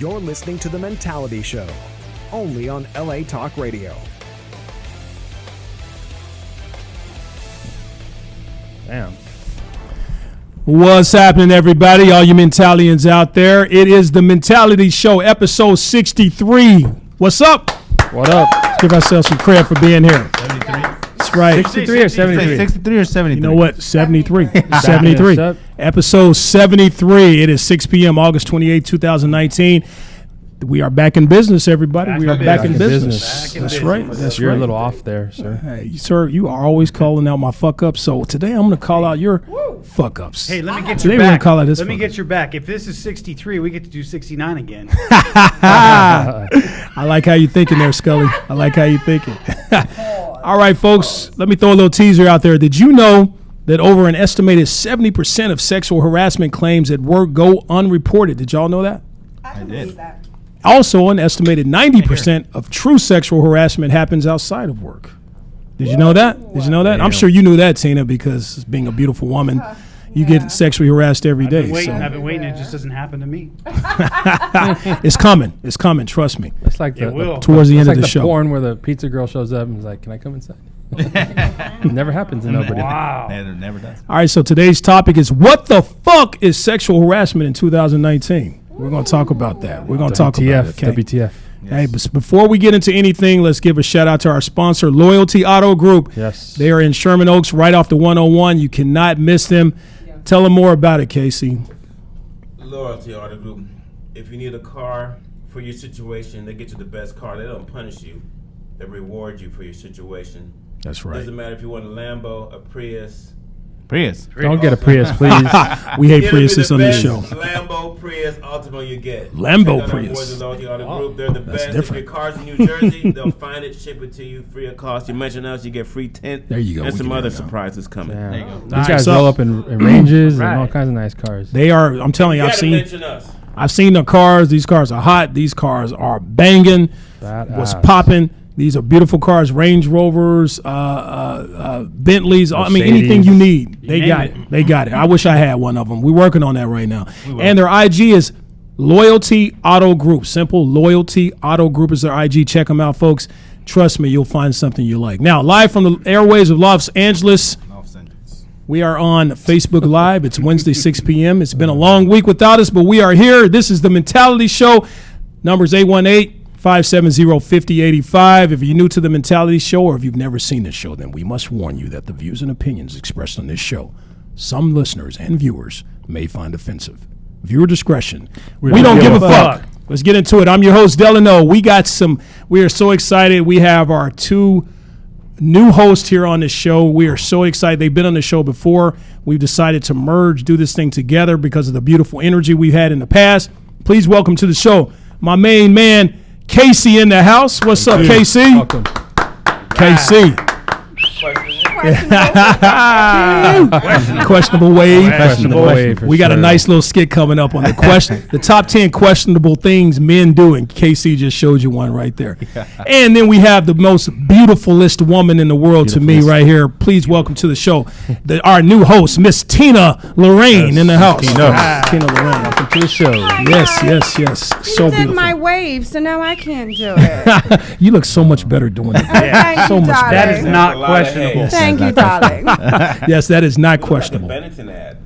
You're listening to The Mentality Show, only on LA Talk Radio. Damn. What's happening, everybody? All you mentalians out there. It is The Mentality Show, episode 63. What's up? What up? Let's give ourselves some credit for being here. 73. That's right. 63 or 73? 63 or 73? You know what? 73. 73. Episode 73. It is 6 p.m., August 28, 2019. We are back in business, everybody. We are back in business. That's right. That's You're right. a little off there, sir. Hey, sir, you are always calling out my fuck-ups. So today I'm going to call out your fuck-ups. Hey, let me get Today your we're gonna back. call it this Let me fuck-up. get your back. If this is 63, we get to do 69 again. I like how you thinking there, Scully. I like how you thinking. All right, folks, let me throw a little teaser out there. Did you know that over an estimated 70% of sexual harassment claims at work go unreported? Did y'all know that? I did. Also, an estimated 90% of true sexual harassment happens outside of work. Did you know that? Did you know that? I'm sure you knew that, Tina, because being a beautiful woman, you get sexually harassed every day. I've been waiting. It just doesn't happen to me. It's coming. It's coming. Trust me. It's like Towards the end of the the show. porn where the pizza girl shows up and is like, "Can I come inside?" It never happens to nobody. Wow. Never does. All right, so today's topic is what the fuck is sexual harassment in 2019? We're going to talk about that. We're going to talk about it. Okay? WTF. Hey, but before we get into anything, let's give a shout out to our sponsor, Loyalty Auto Group. Yes. They are in Sherman Oaks, right off the 101. You cannot miss them. Tell them more about it, Casey. Loyalty Auto Group. If you need a car for your situation, they get you the best car. They don't punish you. They reward you for your situation. That's right. Doesn't matter if you want a Lambo, a Prius. Don't get a Prius, please. We hate It'll be Priuses the on this best show. Lambo, Prius, Ultima you get. Lambo Check out our Prius. boys at Loyalty Auto Group. They're the That's best. different. If your car's in New Jersey, they'll find it, ship it to you free of cost. You mention us, you get free tint. There you go. And We some can other hear it now. surprises coming. Damn. There you go. These guys So- roll up in ranges and all Right. kinds of nice cars. They are, I'm telling you, You I've gotta seen mention us. the cars. These cars are hot. These cars are banging. What's Badass. popping? These are beautiful cars, Range Rovers, Bentleys. I mean, Mercedes. anything you need, they name got it. it. They got it. I wish I had one of them. We're working on that right now. And their IG is Loyalty Auto Group. Simple. Loyalty Auto Group is their IG. Check them out, folks. Trust me, you'll find something you like. Now, live from the airways of Los Angeles, we are on Facebook Live. It's Wednesday, 6 p.m. It's been a long week without us, but we are here. This is The Mentality Show. Numbers 818-570-5085. If you're new to The Mentality Show or if you've never seen this show, then we must warn you that the views and opinions expressed on this show, some listeners and viewers may find offensive. Viewer discretion. We don't give a fuck. Let's get into it. I'm your host, Delano. We are so excited. We have our two new host here on this show. We are so excited. They've been on the show before. We've decided to merge, do this thing together because of the beautiful energy we've had in the past. Please welcome to the show my main man, Casey in the house. What's up, Casey? Welcome. Casey. Questionable wave. Questionable wave. for We got a sure. nice little skit coming up on the top 10 questionable things men do, and KC just showed you one right there. And then we have the most beautifulest woman in the world to me right here. Please welcome to the show our new host, Miss Tina Loraine in the house. Tina Loraine. Welcome to the show. Yes. So You did beautiful. my wave, so now I can't do it. You look so much better doing it. Thank So you, much darling. That is not A lot of questionable. hate. Thank you, darling. Yes, that is not The questionable. Benetton ad.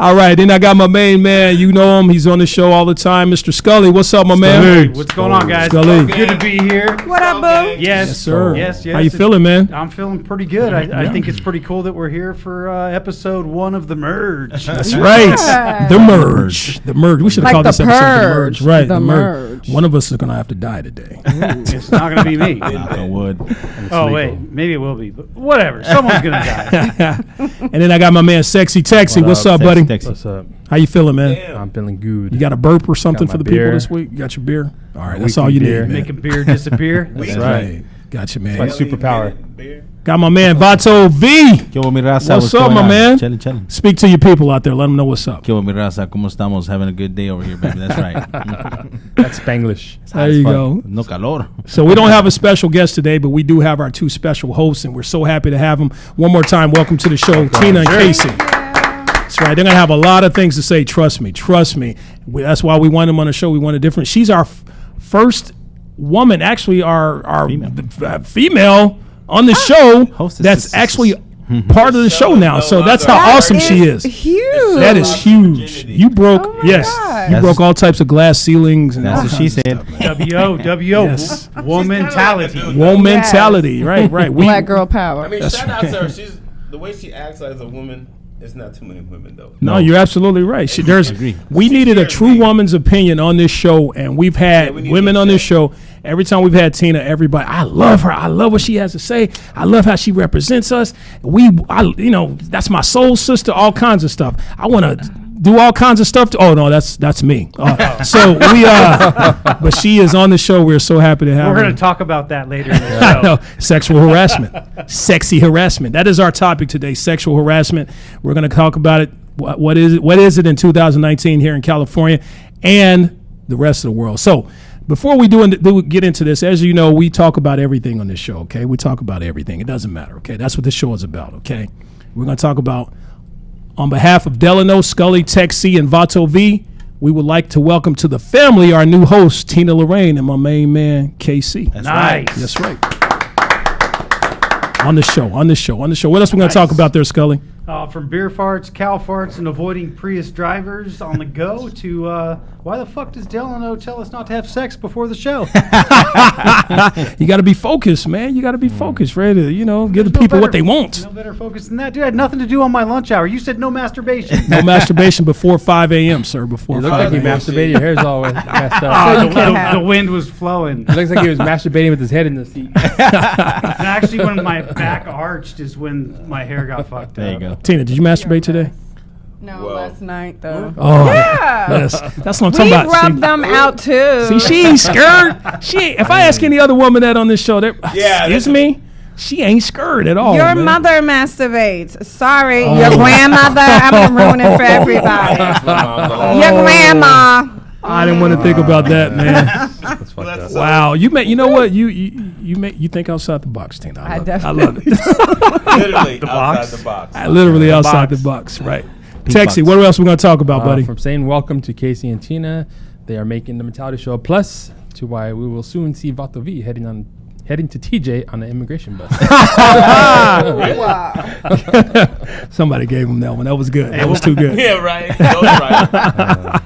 All right, then I got my main man. You know him. He's on the show all the time, Mr. Scully. What's up, my man? What's going on, guys? Scully. Good to be here. What up, boo? Yes, sir. Yes. How you feeling, man? I'm feeling pretty good. I think it's pretty cool that we're here for episode 1 of The Merge. That's right. The merge. The merge. We should have Like called the this episode The purge. Merge. Right. The merge. One of us is going to have to die today. It's not going to be me. Knock on wood. Oh, wait. Maybe it will be. But whatever. Someone's going to die. And then I got my man, Sexy Texie. What's up, buddy? What's up? How you feeling, man? I'm feeling good. You got a burp or something Got for my the people beer. this week? You got your beer? All right. That's weekly all you beer. need, man. Making beer disappear. That's right. Got you, man. My superpower. Got my man, Vato V. ¿Qué hubo, mi raza? What's up, going my on? man? Chilling. Speak to your people out there. Let them know what's up. ¿Qué hubo, mi raza? ¿Cómo estamos? Having a good day over here, baby. That's right. That's Spanglish. It's hot There as you fuck. go. No calor. So we don't have a special guest today, but we do have our two special hosts, and we're so happy to have them. One more time, welcome to the show, Tina and Casey. That's right. They're going to have a lot of things to say. Trust me. That's why we want him on the show. We want a different. She's our first woman, actually, our female on the show Hostess. that's actually part of the show now. So that's how awesome she is. Huge. That is huge. You broke, Oh my yes, God. you broke all types of glass ceilings and That's all what she kinds of said. stuff, man. W.O. Yes. Mentality. Woman Yes. mentality, right? We, Black girl power. I mean, shout out to her. She's the way she acts as a woman. It's not too many women though. No, you're absolutely right. agree. We needed a true woman's opinion on this show, and we've had we need women to on this check. show. Every time we've had Tina, everybody, I love her. I love what she has to say. I love how she represents us. That's my soul sister. All kinds of stuff. I want to do all kinds of stuff. Oh no, that's me. So we but she is on the show. We're so happy to have We're her. going to talk about that later in the I show. know. Sexual harassment. Sexy harassment. That is our topic today, sexual harassment. We're going to talk about it. What is it in 2019 here in California and the rest of the world. So before we get into this, as you know, we talk about everything on this show, okay? We talk about everything. It doesn't matter, okay? That's what this show is about, okay? We're going to talk about, on behalf of Delano, Scully, Tech C, and Vato V, we would like to welcome to the family our new host, Tina Loraine, and my main man, KC. Nice. That's right. On the show. What else we going to talk about there, Scully? From beer farts, cow farts, and avoiding Prius drivers on the go to why the fuck does Delano tell us not to have sex before the show? You got to be focused, man. You got to be focused, ready to, give the people what they want. No better focus than that. Dude, I had nothing to do on my lunch hour. You said no masturbation. No masturbation before 5 a.m., sir. Before It looks 5 like he a.m. masturbated. Your hair's all messed Oh, up. the wind was flowing. It looks like he was masturbating with his head in the seat. And actually, when my back arched is when my hair got fucked up. There you go. Tina, did you masturbate today? No, Well, last night though. Oh, Yeah. yes. That's what I'm We talking about. rubbed them out too. See, she ain't scared. If I ask any other woman that on this show, Yeah, excuse me, she ain't scared at all. Your man. mother masturbates. Sorry, your grandmother. I'm gonna ruin it for everybody. Your grandma. I didn't want to think about that, man. That's fucked up. Wow, you know what? You think outside the box, Tina. I love it. Literally outside box? the box. Literally outside the box, right? Texie, what else we gonna talk about, buddy? From saying welcome to Casey and Tina, they are making the Mentality Show a plus to why we will soon see Vato V heading to TJ on the immigration bus. Wow. Somebody gave him that one. That was good. That was too good. Yeah, right. That was right.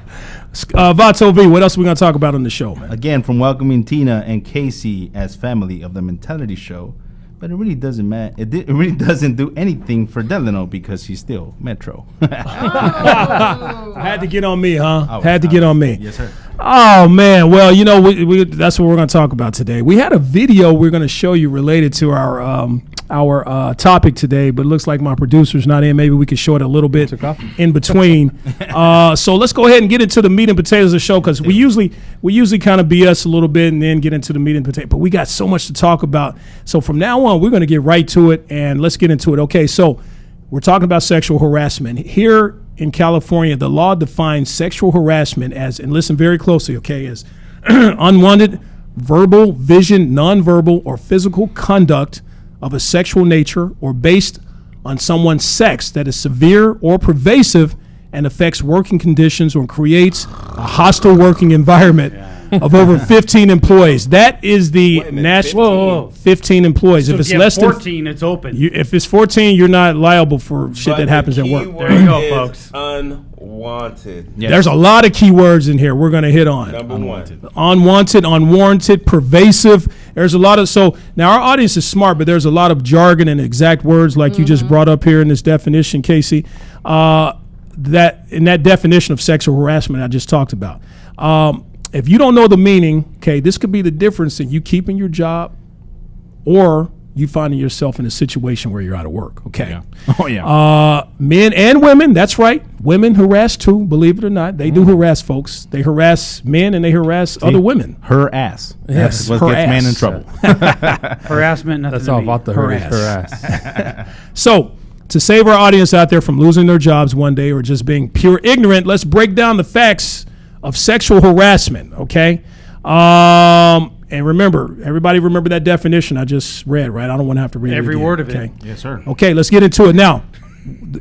Vato V, what else we gonna talk about on the show, man? Again, from welcoming Tina and Casey as family of the Mentality Show, but it really doesn't matter. It really doesn't do anything for Delano because he's still Metro. Had to get on me, huh? Oh, Had to get on me. Yes, sir. Oh man, well, that's what we're going to talk about today. We had a video we're going to show you related to our topic today, but it looks like my producer's not in. Maybe we could show it a little bit Took off. in between. So let's go ahead and get into the meat and potatoes of the show because we usually kind of BS a little bit and then get into the meat and potato. But we got so much to talk about. So from now on, we're going to get right to it and let's get into it. Okay, so we're talking about sexual harassment here. In California, the law defines sexual harassment as, and listen very closely, okay, as unwanted verbal, vision, nonverbal, or physical conduct of a sexual nature or based on someone's sex that is severe or pervasive and affects working conditions or creates a hostile working environment of over 15 employees. That is the Wait a minute, national 15? 15 employees. So if it's if you less have than 14, it's open. if it's 14, you're not liable for shit that happens at work. There you go, is folks. Unwanted. Yes. There's a lot of keywords in here we're going to hit on. Number one. Unwanted, unwarranted, pervasive. There's a lot of, so now our audience is smart, but there's a lot of jargon and exact words like you just brought up here in this definition, Casey. That in that definition of sexual harassment I just talked about. If you don't know the meaning, okay, this could be the difference in you keeping your job or you finding yourself in a situation where you're out of work, okay? Yeah. Oh, yeah. Men and women, that's right. Women harass too, believe it or not. They do harass folks. They harass men and they harass other women. Her ass. Yes, That's what her gets man in ass. trouble. Harassment, nothing That's to all me. Vato heard is her ass. So, to save our audience out there from losing their jobs one day or just being pure ignorant, let's break down the facts of sexual harassment, okay? And remember, everybody remember that definition I just read, right? I don't want to have to read Every it again, word of it. okay? Yes, sir. Okay, let's get into it now.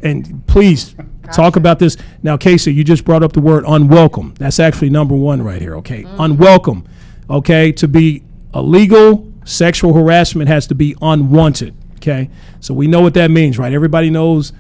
And please Talk about this. Now, Casey, you just brought up the word unwelcome. That's actually number one right here, okay? Unwelcome, okay? To be illegal, sexual harassment has to be unwanted, okay? So we know what that means, right? Everybody knows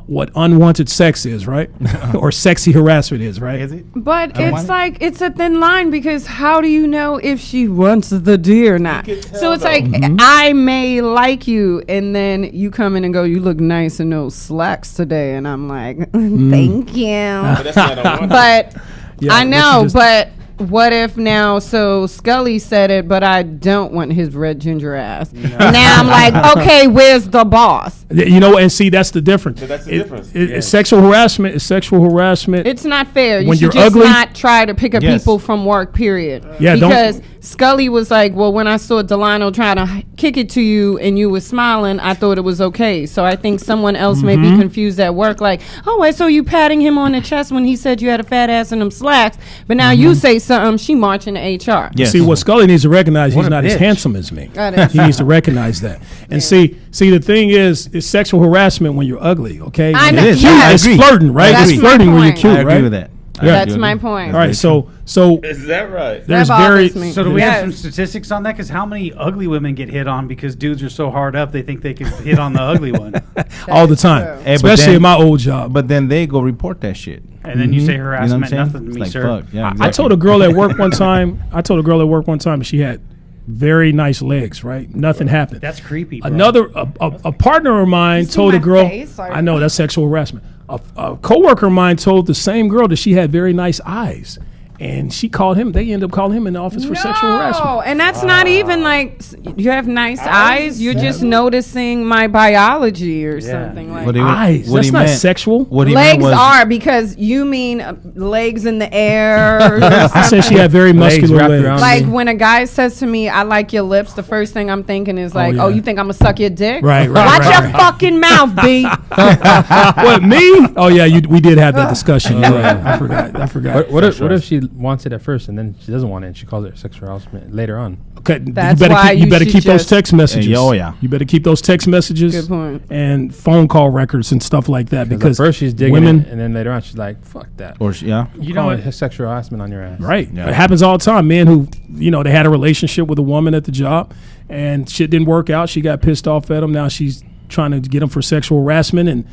what unwanted sex is, right? Or sexy harassment is, right? Is it? But it's like, it's a thin line because how do you know if she wants the D or not? So it's like, I may like you, and then you come in and go, you look nice in those slacks today. And I'm like, thank you. But that's not unwanted. But Yeah, I what you know, just- but what if now, so Scully said it, but I don't want his red ginger ass. Now I'm like, okay, where's the boss? You know, and see, that's the difference. But that's the difference. Sexual harassment is sexual harassment. It's not fair. You When should you're just ugly- not try to pick up Yes. people from work, period. Yeah, don't- because Scully was like, well, when I saw Delano trying to kick it to you and you were smiling, I thought it was okay. So I think someone else may be confused at work, like, oh, I saw you patting him on the chest when he said you had a fat ass in them slacks. But now you say something, she marching to HR. Yes. See, what Scully needs to recognize, What he's a not as bitch. handsome as me. That is He needs to recognize that. And see, the thing is, it's sexual harassment when you're ugly, okay? I When know, you're is. cute, yes. it's I agree. flirting, right? That's It's my flirting when you're point. cute, I agree right? with that. That's my point. All right, so Is that right? there's That very bothers me. So do we Yes. have some statistics on that? Because how many ugly women get hit on because dudes are so hard up they think they can hit on the ugly one, all the is time, true. Hey, but especially then- in my old job. But then they go report that shit. and then you say You know what I'm harassment, saying? nothing to It's me, like, sir. fuck. Yeah, I exactly. told a girl at work one time. She had very nice legs, right? Nothing happened. That's creepy, bro. Another a partner of mine see told a my girl. face? Or- I know that's sexual harassment. A coworker of mine told the same girl that she had very nice eyes, and she called him. They ended up calling him in the office for sexual harassment. And that's not even like you have nice eyes. You're just noticing my biology or something like. What he- Eyes. what That's he not meant- sexual. What he meant Legs was, are because you mean legs in the air. Or I said she had very Legs muscular wrapped legs. around like me. when a guy says to me, "I like your lips," the first thing I'm thinking is like, yeah. "Oh, you think I'm gonna suck your dick?" Right, Watch right, your fucking mouth, B. What, me? Oh yeah, we did have that discussion. You're right. I forgot. What if she wants it at first and then she doesn't want it and she calls it sexual harassment later on? Okay, That's you better why keep, you you better should keep those just- text messages. oh, yeah. You better keep those text messages. Good point. And phone call records and stuff like that Because because at first she's digging women, it and then later on she's like, fuck that. or yeah. You know Calling what? it sexual harassment on your ass. right? Yeah. It happens all the time. Men who they had a relationship with a woman at the job, and shit didn't work out. She got pissed off at him. Now she's trying to get him for sexual harassment, and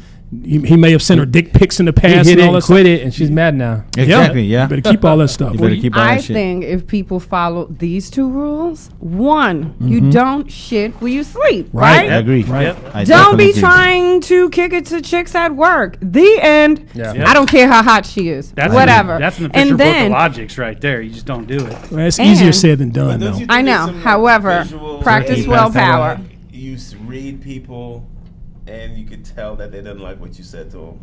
he may have sent her dick pics in the He past hit and it all and that quit it and she's mad now. Exactly. Yeah. You better keep all that stuff. You better keep all I that shit. think if people follow these two rules, one, you don't shit where you sleep, right? I agree. Right. I Don't definitely be agree. trying to kick it to chicks at work. The end. Yeah. Yeah. I don't care how hot she is. That's Whatever. That's an official and then book of logics right there. You just don't do it. Well, it's easier And- said than done, Don't though. you I think know. there's some, However, visual- practice Yeah, willpower. You read people, and you could tell that they didn't like what you said to them.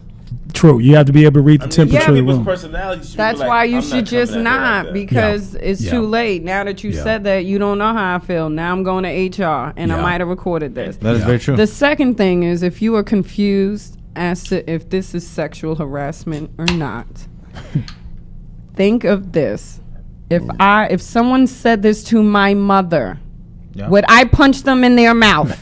True. You have to be able to read the I mean, temperature of the people's room. personality should be That's like, why you I'm should not just coming at her not like that. because it's Yeah. too late. Now that you Yeah. said that, you don't know how I feel. Now I'm going to HR and I Yeah. might have recorded this. That is very true. The second thing is if you are confused as to if this is sexual harassment or not, think of this. If someone said this to my mother, Yeah. would I punch them in their mouth?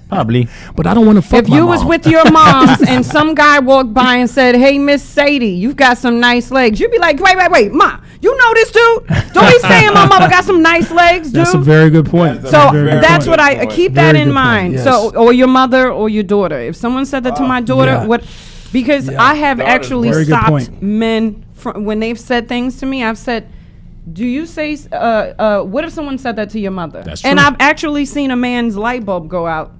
Probably. But I don't want to fuck If my you was mom. with your moms and some guy walked by and said, "Hey, Miss Sadie, you've got some nice legs," you'd be like, wait, Ma, you know this dude? Don't be saying my mama got some nice legs, dude. That's a very good point. That's a So very that's good what I point. keep Very that good in point, mind. yes. So, or your mother or your daughter. If someone said that to my daughter, yeah. what? Because Yeah. I have Daughter's actually very good stopped point. men from when they've said things to me. I've said, "Do you say? What if someone said that to your mother?" That's And true. I've actually seen a man's light bulb go up.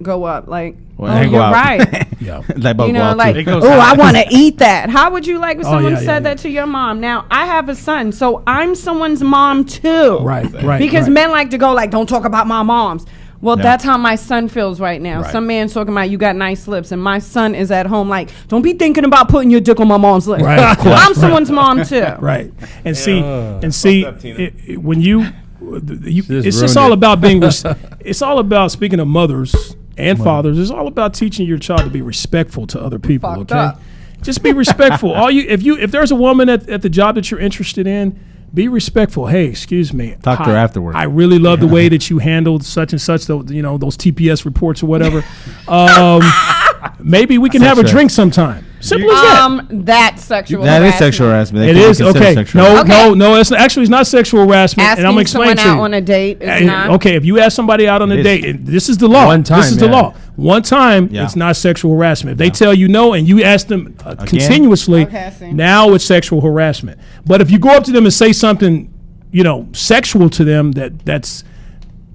Like, Well, oh, they go you're out. right. Yeah. Like, You know, like, It goes oh, I out. want to eat that. How would you like if Oh, someone yeah, said yeah, that to your mom? Now, I have a son, so I'm someone's mom too. Right, right. Because right. men like to go like, don't talk about my moms. Well, Yeah. that's how my son feels right now. Right. Some man's talking about you got nice lips, and my son is at home like, don't be thinking about putting your dick on my mom's lips. Right, of course, I'm right. someone's mom too. Right. And Yeah. see, Fucked up, Tina. when you just it's just ruined all it. about being it's all about, speaking of mothers and fathers, it's all about teaching your child to be respectful to other people. Fucked Okay, up. just be respectful. If there's a woman at the job that you're interested in, be respectful. Hey, excuse me. Talk to her afterwards. I really love the way that you handled such and such, those TPS reports or whatever. Maybe we can have a Such a- drink sometime. Simple as that. That's sexual That harassment. is sexual harassment. That It can be is considered okay. sexual No, harassment. no. It's actually it's not sexual harassment, and I'm Asking explaining someone to out you. on a date is not. Okay, if you ask somebody out on a It is. date, and this is the law. One time, this is the yeah. law. One time, Yeah. it's not sexual harassment. If they tell you no and you ask them continuously, Okay, I see. now it's sexual harassment. But if you go up to them and say something, sexual to them, that's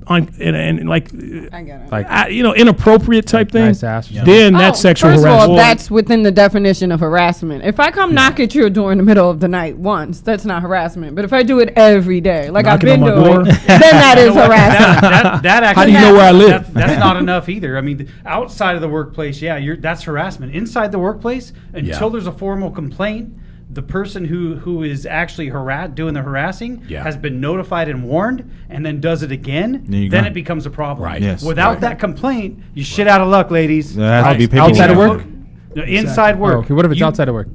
and like, I get it. Like, inappropriate type thing, nice ass or something. then that's sexual first harassment. of all, that's within the definition of harassment. If I come knock at your door in the middle of the night once, that's not harassment. But if I do it every day, like I've Knocking been on my doing, door. then that is harassment. That actually, How do you know where I live? That's not enough either. I mean, outside of the workplace, that's harassment. Inside the workplace, until there's a formal complaint, the person who is actually doing the harassing has been notified and warned, and then does it again. Then it becomes a problem. Right. Yes. Without that complaint, you shit out of luck, ladies. There has to be paperwork. Outside of work? No, inside Oh, work. okay, what if it's You- outside of work?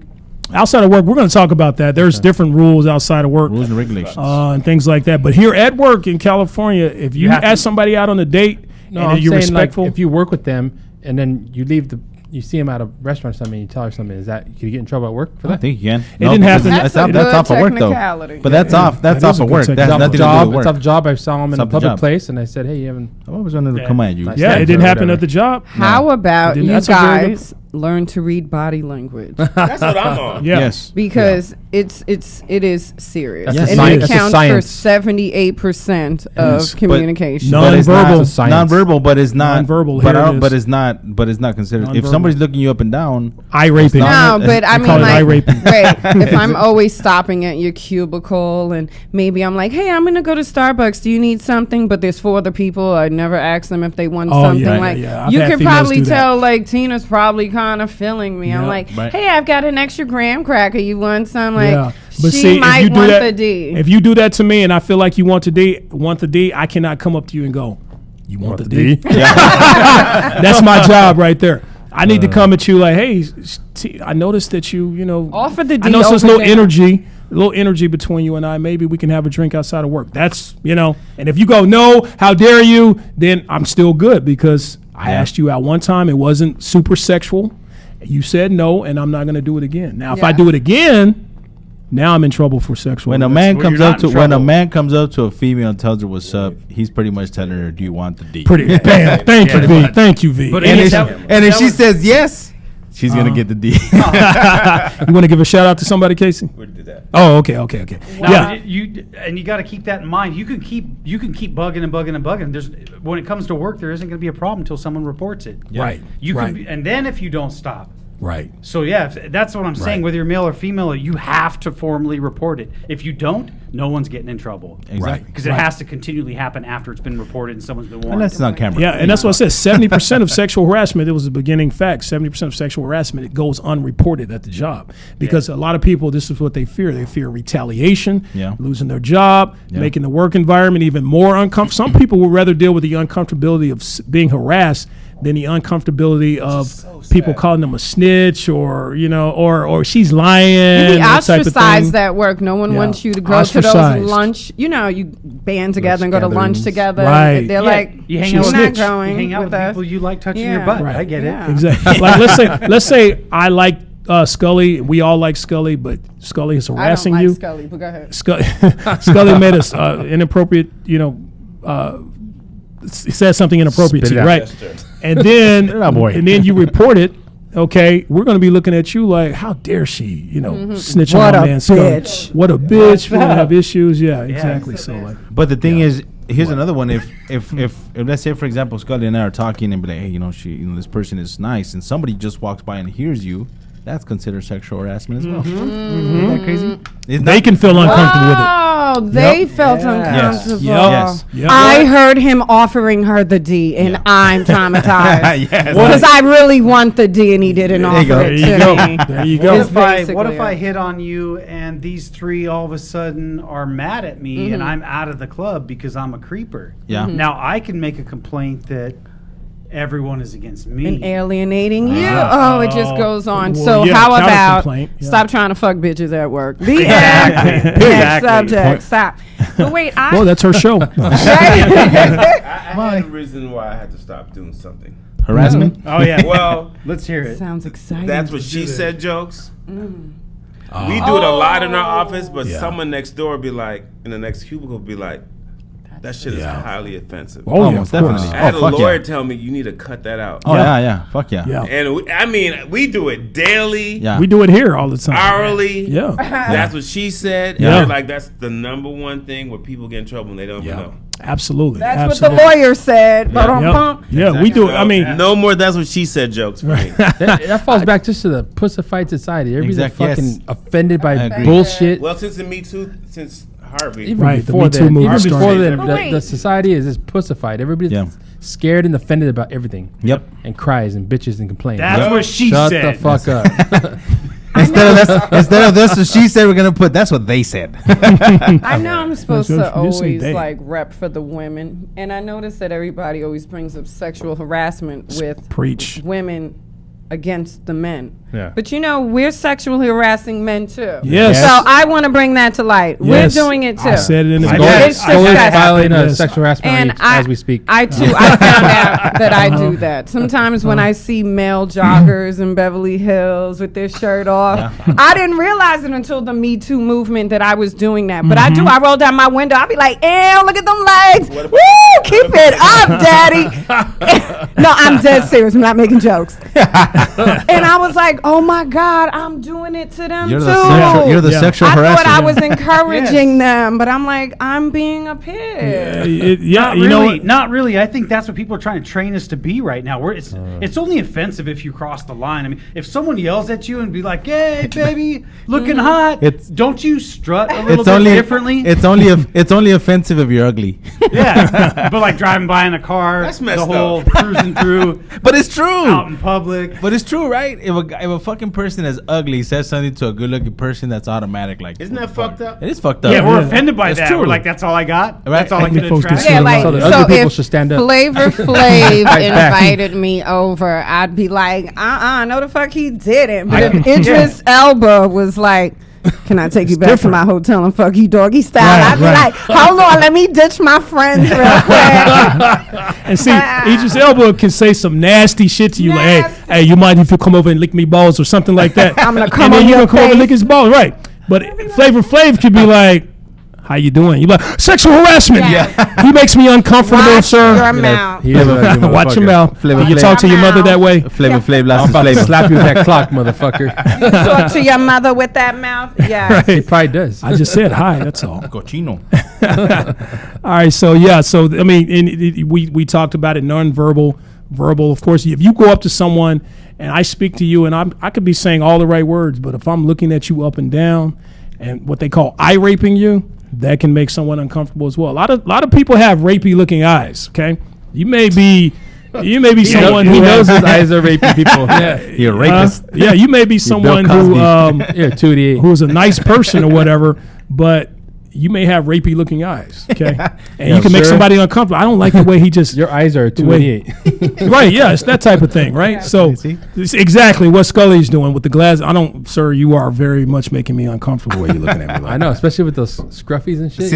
Outside of work, we're going to talk about that. There's different rules outside of work. Rules and regulations. And things like that. But here at work in California, if you have to- ask somebody out on a date No, and I'm you're saying respectful, like if you work with them and then you leave you see them at a restaurant or something, you tell her something. Can you get in trouble at work for I that? think you can. didn't happen- That's That's a off of good work though. technicality. But that's off. That's That off is a of good work. That's technicality. nothing to do job. with It's work. off job. I saw him in a It's off the public job. place, and I said, "Hey, you haven't." I always wanted to Yeah. come at you. Nice. yeah, it Or didn't happen whatever. at the job. How about you That's a very good- guys learn to read body language? That's what I'm on. Yeah. Yes. Because it is serious, That's a and science. it That's a accounts for science. 78% Yes, of communication. No. But it's not- Nonverbal. It's a science. Non-verbal, but it's not Nonverbal, But, here it I don't- but is. it's not. But it's not considered. If Nonverbal. somebody's looking you up and down, Eye raping. not- No, but I They mean, call it eye like, raping. wait, if I'm always stopping at your cubicle and maybe I'm like, hey, I'm going to go to Starbucks. Do you need something? But there's 4 other people. I never ask them if they want Oh, something. yeah, Like, yeah. I've you had can females probably do that. tell, like, Tina's probably kind of feeling me. I'm Yeah, like, right. hey, I've got an extra graham cracker. You want some? Like, Yeah. But she see, might if you do want that, the D. if you do that to me and I feel like you want the D, I cannot come up to you and go, "You want the D?" That's my job right there. I need to come at you like, "Hey, I noticed that you Offer the I D know there's over no there. little energy between you and I. Maybe we can have a drink outside of work." That's And if you go, "No, how dare you?" then I'm still good because I asked you out one time. It wasn't super sexual. You said no, and I'm not going to do it again. Now, if I Yeah. do it again, now I'm in trouble for sexual. when a harassment. man comes you're up not to in when a trouble. man comes up to a female and tells her what's up, he's pretty much telling her, "Do you want the D?" Pretty bam. Thank you, V. Thank you, V. But And it- it's- that- And if that she was- says yes, she's gonna get the D. you want to give a shout out to somebody, Casey? We did that. Oh, okay. Now, Yeah. you got to keep that in mind. You can keep bugging and bugging and bugging. There's when it comes to work, there isn't going to be a problem until someone reports it. Right. You right. can, and then if you don't stop. Right. So yeah, that's what I'm saying. Right. Whether you're male or female, you have to formally report it. If you don't, no one's getting in trouble. Exactly. Because it has to continually happen after it's been reported and someone's been warned. And that's on camera. Yeah, and that's what I said. 70% of sexual harassment, it was the beginning fact, 70% of sexual harassment, it goes unreported at the job. Because a lot of people, this is what they fear. They fear retaliation, losing their job, making the work environment even more uncomfortable. Some people would rather deal with the uncomfortability of being harassed than the uncomfortability of people calling them a snitch or or she's lying. Be that type of ostracized thing. at work. No one Yeah. wants you to go to Ostracized. those lunch. You band together and go to lunch gatherings. together. Right. They're Yeah, like, you hang you're out with not snitch. going You hang out with us. people you like touching your Yeah. butt. Right. I get Yeah. it. Exactly. Like let's say I like Scully. We all like Scully, but Scully is I don't harassing like you. Scully, but go ahead. Scully made us inappropriate. Said something inappropriate Spit to it you, out. right? And then it out, boy. and then you report it. Okay, we're going to be looking at you like, how dare she, snitch What on a my man Scully. bitch. What a bitch. We're going to have issues. Yeah, exactly. So like, But the thing is, here's another one. If let's say, for example, Scully and I are talking and be like, hey, this person is nice, and somebody just walks by and hears you, that's considered sexual harassment as well. Isn't that crazy? they can feel uncomfortable with it. Oh, they felt uncomfortable. Yes. Yep. I heard him offering her the D, and I'm traumatized. Because I really want the D, and he didn't you offer go. it There you to go. me. There you What go. It's what if basically I it. hit on you and these 3 all of a sudden are mad at me and I'm out of the club because I'm a creeper? Yeah. Mm-hmm. Now I can make a complaint that everyone is against me. And alienating you. Oh, it just goes on. Well, So yeah, how about counter-complaint, yeah. stop trying to fuck bitches at work? The Exactly. end. Next Exactly. subject. Stop. But wait, Well, that's her show. I had a reason why I had to stop doing something. Harassment? Oh yeah. Well, Let's hear it. sounds exciting. that's what she said jokes. We do it a lot in our office, but someone next door be like, in the next cubicle be like, that shit is highly offensive. Oh, yeah, most of course. definitely. I had a fuck lawyer yeah. tell me you need to cut that out. Oh, yeah. Fuck yeah. Yeah. And I mean, we do it daily, Yeah. We do it here all the time. hourly. Yeah. That's what she said. Yeah. And they're like, that's the number one thing where people get in trouble and they don't even know. Absolutely. That's Absolutely. what the lawyer said. Yep. Yeah, we do it. I mean, No more that's what she said jokes for me. That falls back just to the pussified society. Everybody's Exactly, fucking yes. offended by agree. bullshit. Well, since the Me Too, since Harvey. Even Right, the before Me Too then, movement even before started. then, But the wait. society is just pussified. Everybody's Yeah. scared and offended about everything. Yep. And cries and bitches and complains. That's what she Shut said. the fuck up. Instead of this, what she said, we're gonna put that's what they said. I know I'm supposed That's to what you say, always they. like rep for the women, and I notice that everybody always brings up sexual harassment with preach. women against the men. Yeah. But you know, we're sexually harassing men too. Yes. So I want to bring that to light. Yes. We're doing it too. I said it in the I beginning. did. It's Scully's disgusting. violating a Yes. sexual harassment And as we speak. I found out that I do that. Sometimes when I see male joggers in Beverly Hills with their shirt off, I didn't realize it until the Me Too movement that I was doing that. But I do. I roll down my window. I'll be like, ew, look at them legs. Woo, keep it up, daddy. No, I'm dead serious. I'm not making jokes. And I was like, oh my God, I'm doing it to them You're too. the Yeah. sexual I harasser. thought I was encouraging them, but I'm like, I'm being a pig. Not you know really. what? Not really. I think that's what people are trying to train us to be right now. It's only offensive if you cross the line. I mean, if someone yells at you and be like, "Hey, baby, looking hot," don't you strut a little bit differently? It's only offensive if you're ugly. Yeah, but like driving by in a car, That's messed the whole up. cruising through But it's true. out in public. But it's true, right? If a fucking person that's ugly says something to a good-looking person, that's automatic. Like, Isn't that fucked up? it is fucked up. Yeah, we're Yeah. offended by That's that. true. We're like, that's all I got. Right. That's all I Ugly can folks attract. consider Yeah, like So the ugly so people if should stand up. Flavor Flav back. invited me over, I'd be like, no the fuck he didn't. But if Idris Elba was like, can I take you back to my hotel and fuck you doggy style? I'd be like, hold on, let me ditch my friends real quick. And see, Idris Elba can say some nasty shit to you, like, Nasty. hey, you mind if you come over and lick me balls or something like that? I'm gonna come and then on you your gonna come over and face. lick his balls, right? But Flavor Flav could be like, how you doing? You like sexual harassment? Yeah. He makes me uncomfortable, Watch sir. your mouth. He is an ugly Watch your motherfucker. mouth. Flavor Did you Flav. talk to your mother that way? Flavor Flav I'm lost his about to flavor. slap you with that clock, motherfucker. Talk to your mother with that mouth. Yeah. He probably does. I just said hi. That's all. Cochino. All right, so yeah, so I mean, we talked about it, nonverbal, verbal. Of course, if you go up to someone and I speak to you, and I could be saying all the right words, but if I'm looking at you up and down, and what they call eye raping you, that can make someone uncomfortable as well. A lot of people have rapey looking eyes. Okay, you may be someone he who knows has, his eyes are raping people. Yeah, You're a rapist. yeah, you may be someone who yeah, 288. who's a nice person or whatever, but you may have rapey looking eyes, okay? And you can make sure. somebody uncomfortable. I don't like the way he just Your eyes are 288. right, yeah, it's that type of thing, right? So See? it's exactly what Scully's doing with the glass. Sir, you are very much making me uncomfortable the way you're looking at me. Like I know, especially with those scruffies and shit.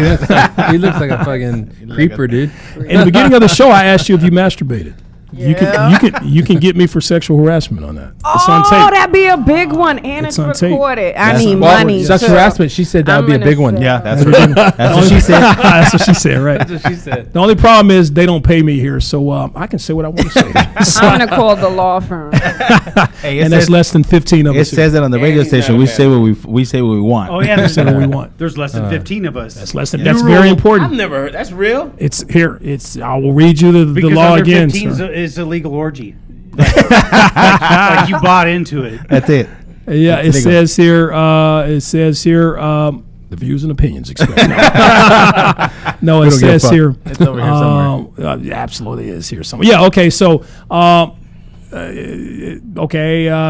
He looks like a fucking creeper, dude. In the beginning of the show, I asked you if you masturbated. You can get me for sexual harassment on that. It's on Oh, tape. that'd be a big one, and It's it's, on tape. recorded. I That's- need well, money. Sexual too. harassment, she said that I'm would be a gonna big one. say- Yeah, that's what she said. That's what she said, right? That's what she said. The only problem is they don't pay me here, so I can say what I want to say. So- I'm gonna call the law firm. Hey, it and that's says, less than 15 of it us. here. says that on the radio he's station. not a We man. say what we want. Oh yeah, there's, Say what we want. there's less than 15 of us. That's less than. New That's rule. very I've important. never heard. That's real. It's here. It's. I will read you the Because law under again. 15 sir. is a legal orgy. Like you bought into it. That's it. Yeah, it legal. says here. It says here. The views and opinions expressed. No, it don't give a says fuck. here. It's over here somewhere. Absolutely is here somewhere. Yeah. Okay. So.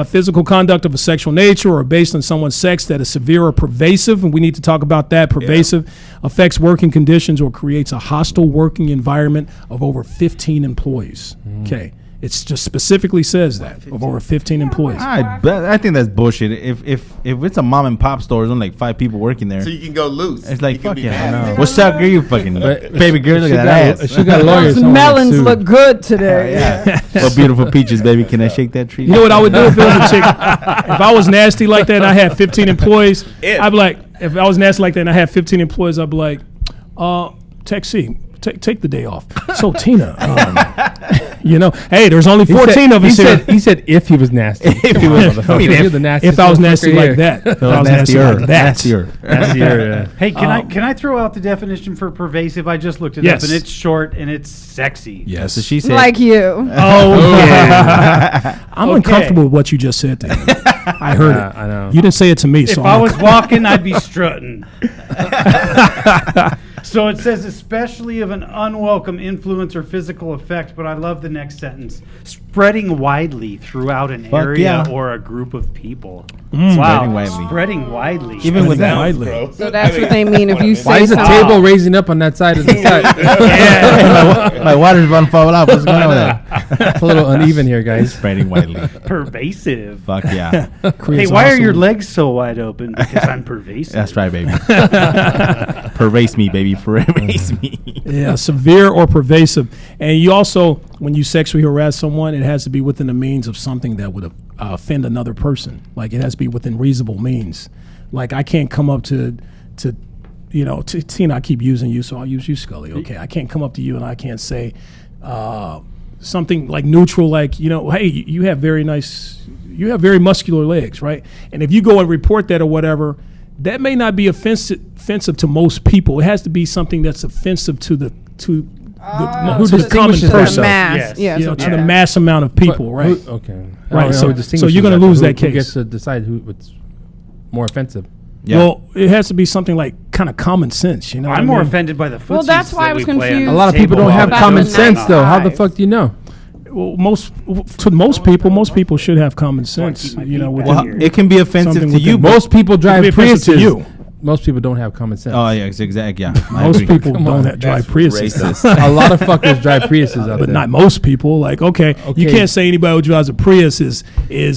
Physical conduct of a sexual nature or based on someone's sex that is severe or pervasive, and we need to talk about that. Pervasive affects working conditions or creates a hostile working environment of over 15 employees. Okay. It's just specifically says that of over 15 employees. I think that's bullshit. If it's a mom and pop store, there's only like 5 people working there. So you can go loose. It's like, You can fuck be yeah. nasty. What's up, girl? You fucking baby girl. Look at that ass. She got lawyers. Those melons look good today. What beautiful peaches, baby. Can I shake that tree? You know what I would do if it was a chick? If I was nasty like that and I had 15 employees, I'd be like, if I was nasty like that and I had 15 employees, I'd be like, Taxi, take the day off. So Tina, hey, there's only 14 of us here. He said if he was nasty. If he was, If I was nasty like that. If I was nasty like that. Nastier. Hey, can I throw out the definition for pervasive? I just looked it up, and it's short and it's sexy. Yes. So she said, Like you. Oh, yeah. I'm uncomfortable with what you just said to me. I heard it. I know. You didn't say it to me. If So I was walking, I'd be strutting. So it says, especially of an unwelcome influence or physical effect, but I love the next sentence. Spreading widely throughout an area or a group of people. Spreading widely. Spreading widely. Even with that. widely. Bro. So that's what they mean if you say Why is the something. table raising up on that side of the cut? My water's about to fall out. What's going on with that? It's a little uneven here, guys. Spreading widely. Pervasive. Fuck yeah. Hey, why are your legs so wide open? Because I'm pervasive. That's right, baby. Pervase me, baby. Pervase me. Yeah, severe or pervasive. And you also, when you sexually harass someone, it has to be within the means of something that would offend another person. Like, it has to be within reasonable means. Like, I can't come up to Tina, I keep using you, so I'll use you, Scully. Okay, I can't come up to you and I can't say something like neutral, like, hey, you have very muscular legs, right? And if you go and report that or whatever, that may not be offensive to most people. It has to be something that's offensive to the common person. Mass. Yes. Yes. To the mass amount of people, right? Okay. Right, So so you're gonna lose that Who case. gets to decide what's more offensive? Yeah. Well, it has to be something like kind of common sense, what I'm I more mean? offended by the footsies. Well, that's why I was that we play on confused. the A lot of people table don't have all About common the sense, though. How the 95. fuck do you know? Well, most people should have common sense, keep my with feet the- back. Well, it can be offensive Something to with you. the- but- Most people drive be offensive Priuses. to you. Most people don't have common sense. Oh, yeah, exactly. Yeah. I Most agree. people Come don't on, have drive that's Priuses, racist. A lot of fuckers drive Priuses out but there. not most people. Like, okay, you Okay. can't say anybody who drives a Prius is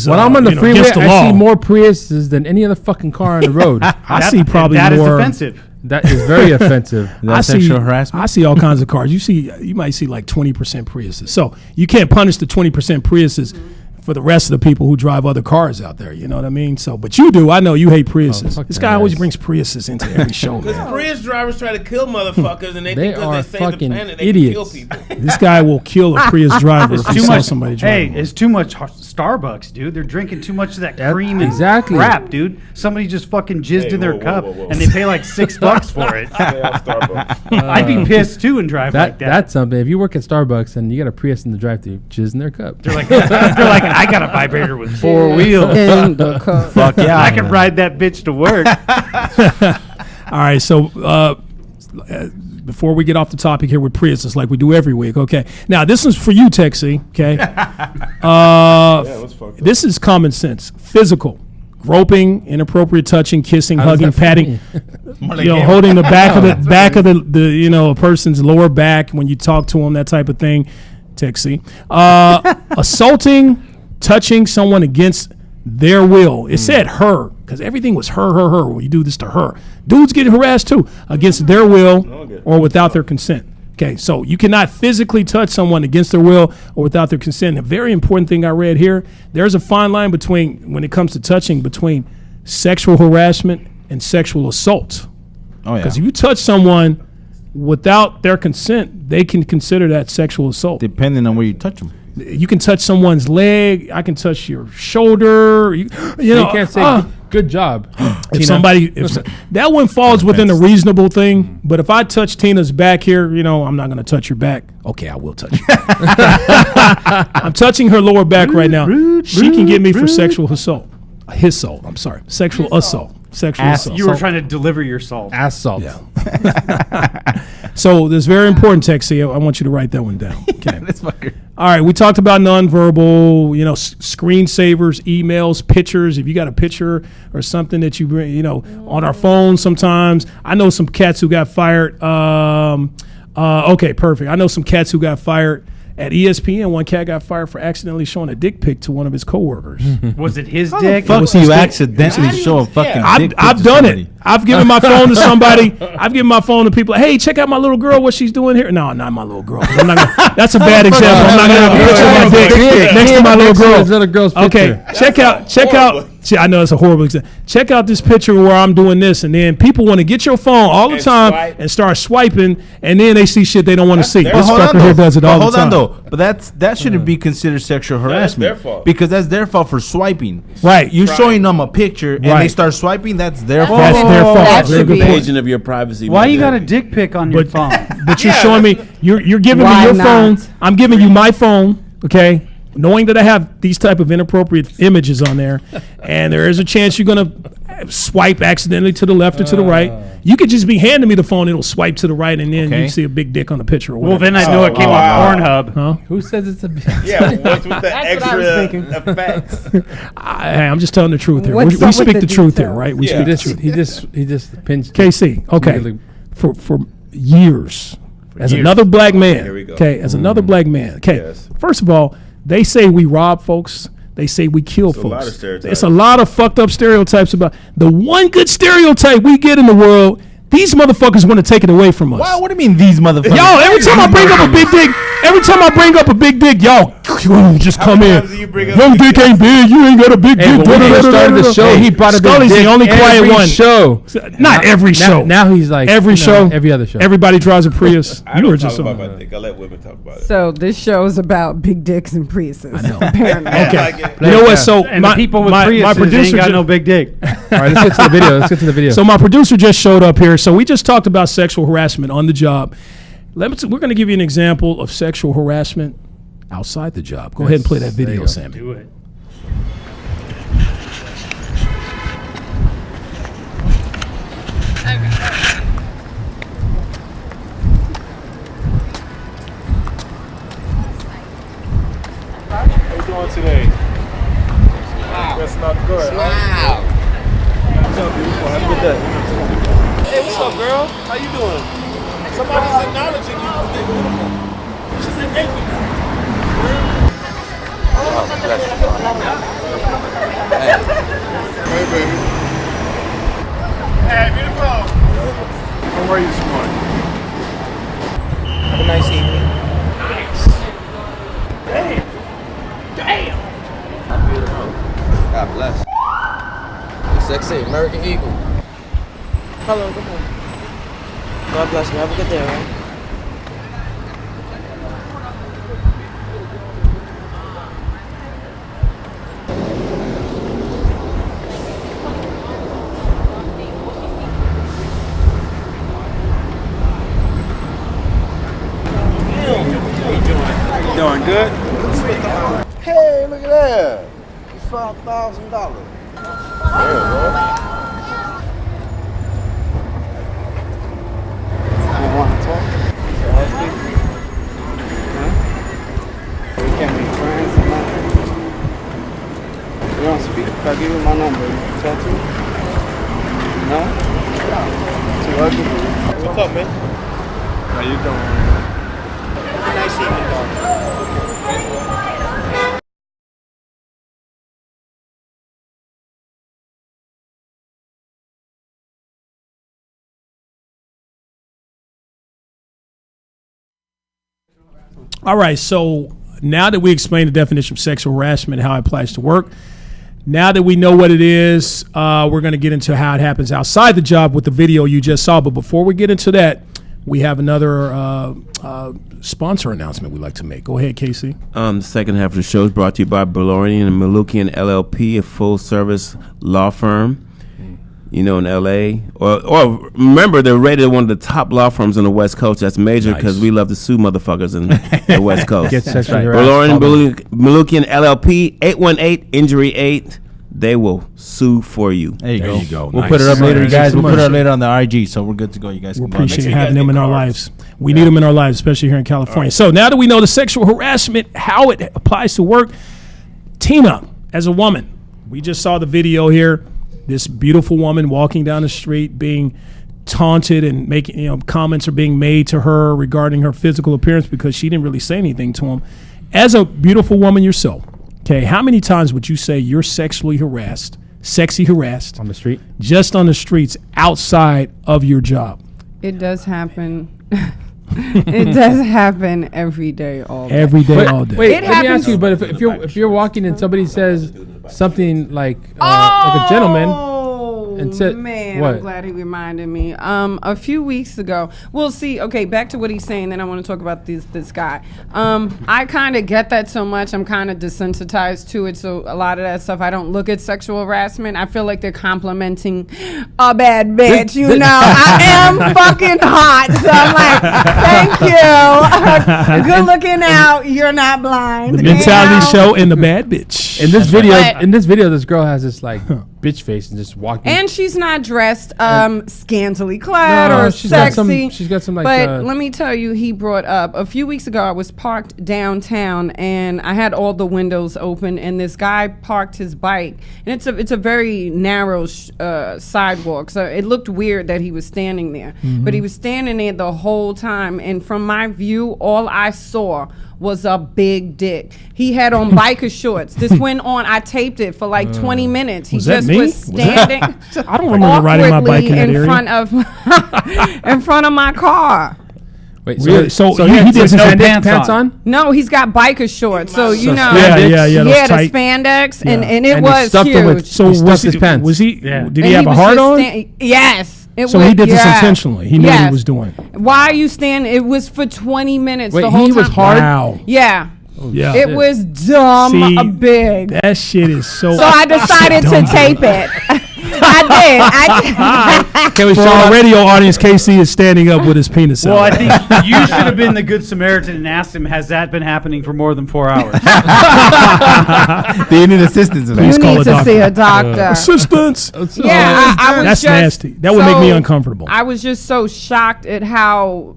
When I'm on the freeway, against the I law. see more Priuses than any other fucking car on the road. I see probably that more. is offensive. That is very offensive. That's sexual harassment. I see all kinds of cars. You might see like 20% Priuses. So you can't punish the 20% Priuses for the rest of the people who drive other cars out there. You know what I mean? So, but you do. I know you hate Priuses. fuck This that guy always guys. brings Priuses into every show, Because man. Prius drivers try to kill motherfuckers, and they They think are because they save the fucking planet, they idiots. can kill people. This guy will kill a Prius driver if he Too saw much. somebody Hey, driving. it's too much Starbucks, dude. They're drinking too much of that cream and exactly. crap, dude. Somebody just fucking jizzed Hey, in their whoa, whoa, cup, whoa, whoa. and they pay like $6 for it. Stay off Starbucks. I'd be pissed too and drive like that. That's something. If you work at Starbucks and you got a Prius in the drive-thru, jizz in their cup. They're like, I got a vibrator with 4 wheels. In the cup. Fuck yeah. I can ride that bitch to work. All right, so before we get off the topic here with Priuses, like we do every week, okay? Now, this is for you, Texie, okay? Let's fuck that. This is common sense. Physical. Groping, inappropriate touching, kissing, How does hugging, that patting, mean? holding the back of the a person's lower back when you talk to them, that type of thing. Texie. Assaulting, touching someone against their will. It said her, because everything was her. When you do this to her. Dudes get harassed too, against their will or without their consent. Okay, so you cannot physically touch someone against their will or without their consent. A very important thing I read here, there's a fine line between, when it comes to touching, between sexual harassment and sexual assault. Oh, yeah. Because if you touch someone without their consent, they can consider that sexual assault. Depending on where you touch them. You can touch someone's leg. I can touch your shoulder. You know, You can't say good job. if somebody, that one falls within a reasonable thing. But if I touch Tina's back here, I'm not going to touch your back. Okay, I will touch you. I'm touching her lower back right now. She can get me for sexual assault. I'm sorry. Sexual assault. Sexual assault. You were trying to deliver your salt. Assault. Yeah. So this is very important, Texie. I want you to write that one down. Okay. This fucker. All right, we talked about nonverbal, screensavers, emails, pictures. If you got a picture or something that you bring, on our phones sometimes. I know some cats who got fired. Okay, perfect. I know some cats who got fired At ESPN, one cat got fired for accidentally showing a dick pic to one of his coworkers. Was it his How dick? the fuck was do his you dick? accidentally show a fucking dick pic I've to done somebody? it. I've given my phone to somebody. I've given my phone to people. Hey, check out my little girl. What she's doing here? No, not my little girl. I'm not gonna, that's a bad example. I'm not gonna have a picture of my dick next to my little girl. His little girl's picture. Okay, check out. See, I know it's a horrible example. Check out this picture where I'm doing this, and then people want to get your phone all the And time swipe. and start swiping, and then they see shit they don't want to see. their This fault. fucker here does it all the Hold time. on though, but that shouldn't be considered sexual harassment. their fault. Because that's their fault for swiping. Right. You're showing them a picture and Right. they start swiping. That's their fault. That's their fault. That That's a should good be- point. Invasion of your privacy. Why you got a man. dick pic on your phone? But you're showing me you're giving Why me your not? phone. I'm giving you my phone, okay? Knowing that I have these type of inappropriate images on there, and there is a chance you're gonna swipe accidentally to the left or to the right. You could just be handing me the phone; it'll swipe to the right, and then Okay. you see a big dick on the picture. Or Well, whatever. then I know it came off Pornhub. Huh? Who says it's a? Yeah, what's with the That's what I was thinking. extra effects? Hey, I'm just telling the truth here. What's We up with speak the the truth here, details? right? We Yeah. speak He the just truth. he just pinched. KC, okay, Really- for years, as years. another black man, here we go. okay, as another black man, okay. Yes. First of all, they say we rob folks. They say we kill It's a lot folks. of stereotypes. It's a lot of fucked up stereotypes about the one good stereotype we get in the world. These motherfuckers want to take it away from us. Wow, what do you mean these motherfuckers? Yo, every time I bring up a big dick, y'all just How come many in. times do you bring up Your big dick dicks? ain't big. You ain't got a big Hey, dick. but when he started the show, he brought up his Scully's dick the only quiet every one. show. Not every show. Now he's like Every no, show. every other show. Everybody drives a Prius. I You don't were talk just about on. my dick. I let women talk about it. So this show is about big dicks and Priuses. Apparently. Okay. Like it. You know what? So And the people with Priuses ain't got no big dick. All right, let's get to the video. Let's get to the video. So my producer just showed up here. So we just talked about sexual harassment on the job. We're going to give you an example of sexual harassment outside the job. Go ahead and play that There you video, go. Sammy. Do it. How you doing today? That's not good. Smile. What's up, beautiful? Have a good day. Hey, what's up, girl? How you doing? Somebody's acknowledging you for being beautiful. She said, hey, Hey, baby. Hey, beautiful. How are you this morning? Have a nice evening. I'm beautiful. God bless. Sexy American Eagle. Hello, good morning. God bless you. Have a good day, all right? Doing good? Hey, look at that. It's $5,000. You want to talk? Huh? We can't be friends or nothing. You don't speak. If I give you my number, you can talk to me? No? Too ugly for you? What's up, man? How you doing? Nice evening, dog. All right, so now that we explained the definition of sexual harassment and how it applies to work, now that we know what it is, we're going to get into how it happens outside the job with the video you just saw. But before we get into that, we have another sponsor announcement we'd like to make. Go ahead, Casey. The second half of the show is brought to you by Loraine and Malukian LLP, a full-service law firm, in L.A. Or remember, they're rated one of the top law firms on the West Coast. That's major because we love to sue motherfuckers in the West Coast. Get sexually Loraine harassed. and Malukian LLP, 818-INJURY-8. They will sue for you. There you go. We'll Nice. put it up later, Thank you guys. so We'll put it much. up later on the RG, so we're good to go. You guys We can go on. appreciate sure you having guys them in get our cards. lives. We need them in our lives, especially here in California. So now that we know the sexual harassment, how it applies to work, Tina, as a woman, we just saw the video here. This beautiful woman walking down the street being taunted and making, comments are being made to her regarding her physical appearance because she didn't really say anything to him. As a beautiful woman yourself, okay, how many times would you say you're sexy harassed On the street? just on the streets outside of your job? It does happen. It does happen every day, all day. Every day, all day. Wait, It let me happens- ask you. But if you're walking and somebody says something like a gentleman, and said- man, what? I'm glad he reminded me. A few weeks ago, we'll see. Okay, back to what he's saying. Then I want to talk about this guy. I kind of get that so much. I'm kind of desensitized to it. So a lot of that stuff, I don't look at sexual harassment. I feel like they're complimenting a bad bitch. You know, I am fucking hot. So I'm like, thank you. Good looking out. You're not blind. The mentality You know? show and the bad bitch. in this video, But- this girl has this like bitch face and just walking. And she's not dressed scantily clad No, or she's got sexy. she's got some like. But let me tell you, he brought up a few weeks ago. I was parked downtown, and I had all the windows open, and this guy parked his bike, and it's a very narrow sidewalk, so it looked weird that he was standing there. But he was standing there the whole time, and from my view, all I saw was a big dick. He had on biker shorts. This went on. I taped it for like 20 minutes. He Was that just me? was standing. I don't remember riding my bike in that area. Front of my car. Wait, Really? So he had did some no pants on? No, he's got biker shorts. So you know, Yeah, yeah, those the tight. spandex, Yeah. and it And he was stuffed it with- huge. So He stuffed was his he? pants. Was he? Yeah. Did And he have a was heart just on? Yes. It So was, he did this yeah. intentionally. He knew what he Yes. was doing. Why are you standing? It was for 20 minutes. Wait, the whole he was time. hard? Wow. Yeah. Yeah. It was dumb See, big. That shit is so. So I decided to tape it. I did. Can we For show our our radio audience, Casey is standing up with his penis Well, out. I think you should have been the good Samaritan and asked him, has that been happening for more than 4 hours? Do you need assistance in Please You that? call need a to doctor. see a doctor. Assistance. Yeah, I was That's just nasty. That would make me so- uncomfortable. I was just so shocked at how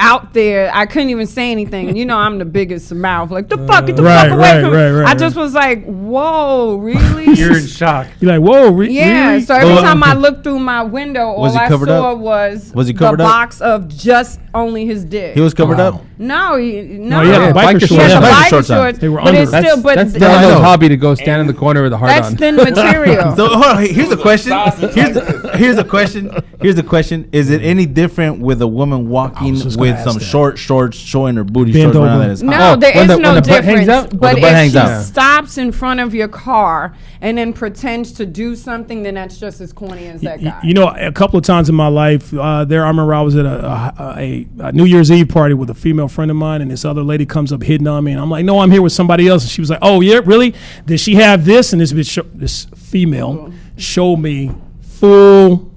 out there. I couldn't even say anything. You know, I'm the biggest mouth. Like, the fuck, get the Right, fuck away right, from me. right, I just was like, whoa, really? You're in shock. You're like, whoa, Yeah, really? so every Well, time I looked through my window, all Was he I covered saw up? was Was he the covered up? box of just only his dick. He was covered Wow. up. no, no. he had Yeah, biker biker shorts. He had Yeah, the biker biker shorts on. shorts, They were but under. it's That's, still, but that's th- Daniel's know. hobby to go stand in the corner with a heart that's on. thin material. So hold on, here's a question. Here's a question. Here's a question. Is it any different with a woman walking just gonna with ask some that. short shorts showing her booty Bent shorts around over. that is hot? No, there when is the- no when the butt hangs difference. out? But When the butt if hangs she out. stops in front of your car and then pretends to do something, then that's just as corny as that guy. You know, a couple of times in my life, I remember I was at a New Year's Eve party with a female friend of mine, and this other lady comes up hitting on me, and I'm like, no, I'm here with somebody else. And she was like, oh, yeah, really? Did she have this? And this female showed me full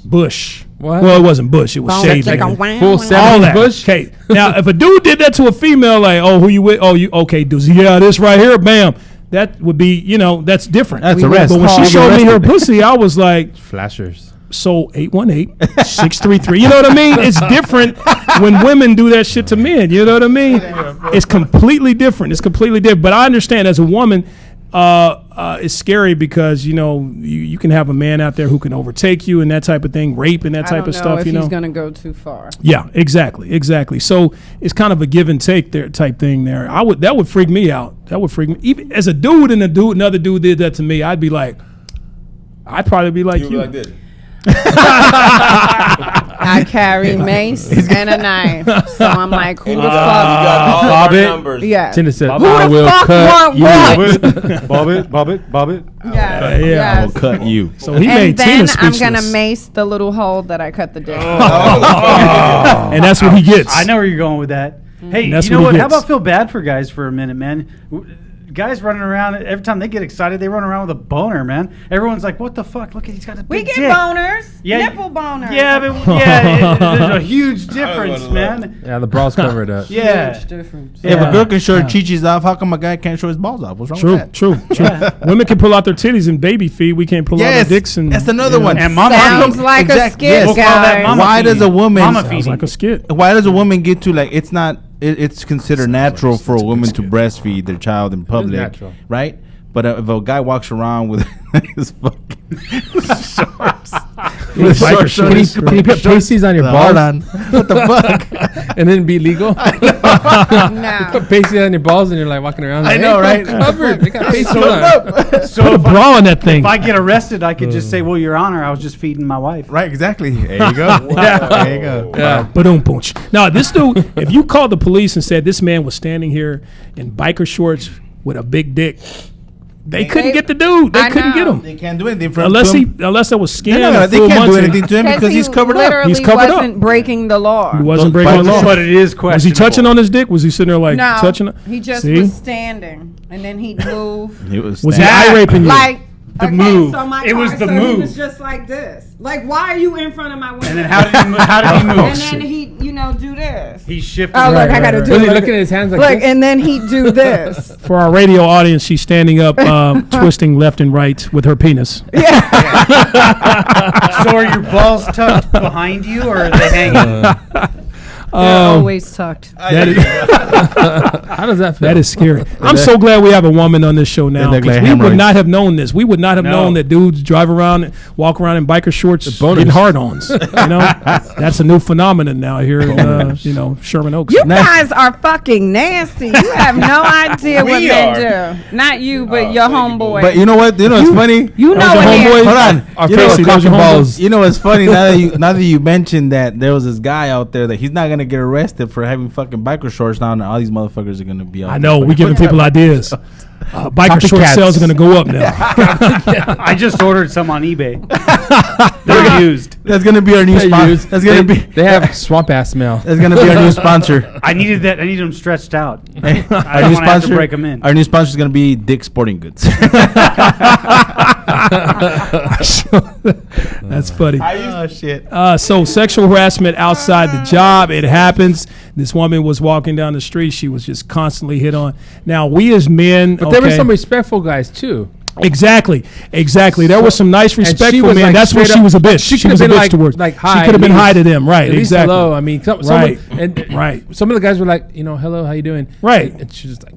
bush. What? Well, it wasn't bush. It was shaved. Like a like- wham, Full wham. seven all that. bush? Okay. Now, if a dude did that to a female, like, oh, who you with? Oh, you okay? Does he have this right here? Bam. That would be, that's different. That's arrest. But when she You're showed me her arrested. pussy, I was like, Flashers. so 818-633. You know what I mean? It's different when women do that shit to men. You know what I mean? It's completely different. It's completely different. But I understand as a woman, it's scary because you can have a man out there who can overtake you and that type of thing, rape and that I type don't of know stuff. if You know. he's gonna go too far. Yeah, exactly. So it's kind of a give and take there type thing there. That would freak me out. That would freak me. Even as a dude and another dude did that to me, I'd probably be like you. I carry mace and a knife, so I'm like, who the fuck? Bob it. Yeah. Tina said, Who I the will fuck cut want you. what? Bob it. Yes, yeah, yes. I will cut you. So he And made then Tina I'm speechless. gonna mace the little hole that I cut the dick. And that's what he gets. I know where you're going with that. Hey, That's you know what what? he How gets. about feel bad for guys for a minute, man? Guys running around, every time they get excited, they run around with a boner, man. Everyone's like, what the fuck? Look, he's got a We big get dick. boners, Yeah, nipple boners. Yeah, but there's a huge difference, man. Yeah, the bras covered up. Yeah. Huge difference. If a girl can show her chichis off, how come a guy can't show his balls off? What's wrong with that? True. Women can pull out their titties and baby feet. We can't pull out Yes, our dicks. And that's another one. And mama Sounds feed. like a Exact- skit, yes. We'll call that guys. mama Why does feeding. a woman- Mama Sounds feeding. like a skit. Why does a woman get to it's not? It's considered natural for a woman to breastfeed their child in public, natural. right? But if a guy walks around with his fucking shorts Can you put pasties on your balls? What the fuck? And then be legal? No. Put pasties on your balls and you're like walking around. Like, I know, right? Covered. They got pasties on. So Put a bra on that thing. if I get arrested, I could just say, "Well, Your Honor, I was just feeding my wife." Right, exactly. There you go. There you go. Yeah. Ba-dum, boom. Now, this dude, if you called the police and said this man was standing here in biker shorts with a big dick, they couldn't get the dude. They I couldn't get know. him. They can't do anything for Unless him. that was scanned. No, they can't do anything to him because he's covered up. literally He's covered up. wasn't breaking the law. He wasn't breaking the law. But it is questionable. Was he touching on his dick? Was he sitting there like No, touching it? he just See? was standing, and then he'd move. Was he That- eye raping you? Like The move. So my It was car, the so move. He was just like this. Like, why are you in front of my window? And then how did he move? How did he move? And then he, do this. He shifted. Oh, look, I gotta do Was it. he Look looking at his hands like Look, this? and then he'd do this. For our radio audience, she's standing up, twisting left and right with her penis. So are your balls tucked behind you, or are they hanging? They're always tucked. That is, How does that feel? that is scary. I'm so glad we have a woman on this show now. look 'Cause like we would hemorrhoids. not have known this. We would not have No. known that dudes drive around, walk around in biker shorts, boners. getting hard-ons. That's a new phenomenon now here in Sherman Oaks. You guys are fucking nasty. You have no idea what men do. Not you, but your homeboy. But you know what? You know what's funny? you know Those what are it homeboys. is. Hold on. Our You know Casey, what's those are balls. You know what's funny now that you mentioned that there was this guy out there that he's not gonna get arrested for having fucking biker shorts now, and all these motherfuckers are gonna be out. I know, we're giving people ideas. Biker short Copycats. sales are going to go up now. I just ordered some on eBay. They're used. That's gonna be our new sponsor. That's gonna be. They have swamp ass smell. That's gonna be our new sponsor. I needed that. I need them stretched out. I Our don't new want to have to sponsor. break them in. Our new sponsor is gonna be Dick's Sporting Goods. That's funny. Oh shit. So sexual harassment outside the job, it happens. This woman was walking down the street. She was just constantly hit on. Now, we as men, But there were some respectful guys too. Exactly. There was some nice, she respectful was, men. like, That's where straight she up- was a bitch. she She could've was a been, bitch like- towards. like, she hi, could have been at hi to least. them. Right. At least Exactly. hello. I mean, some Right. and some of the guys were like, hello, how you doing? Right. And she's just like,